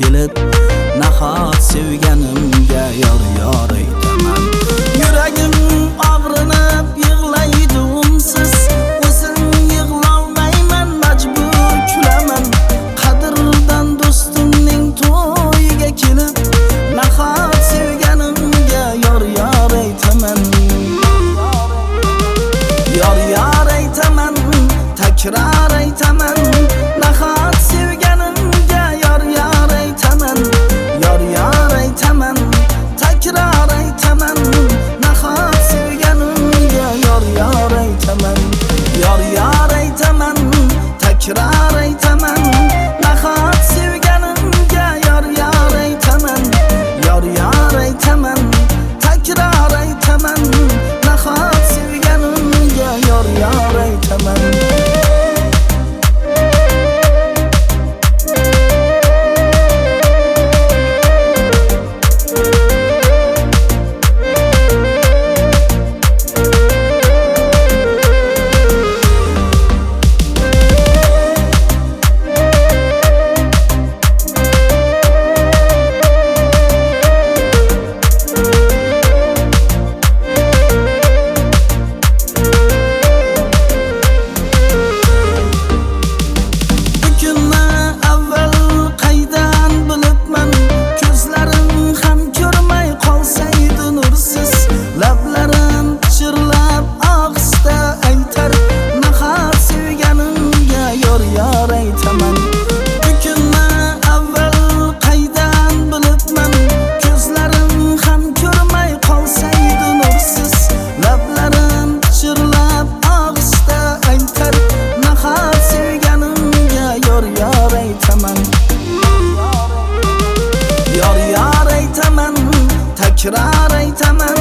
kelib, nahot sevganimga yor yor aytaman. Yuragim og'rinib yig'laydi unsiz, o'zim yig'lolmayman, majbur kulaman. Qadrdan do'stimning to'yiga kelib, nahot sevganimga yor yor aytaman. Yor yor aytaman, takrar aytaman, nahot sevganimga yor yor aytaman. Yor yor aytaman, takrar aytaman, nahot sevganimga yor yor aytaman. Yor yor aytaman, takrar aytaman, nahot sevganimga yor yor aytaman. Yor yor aytaman, takrar aytaman, nahot sevganimga yor yor aytaman. Takrar aytaman,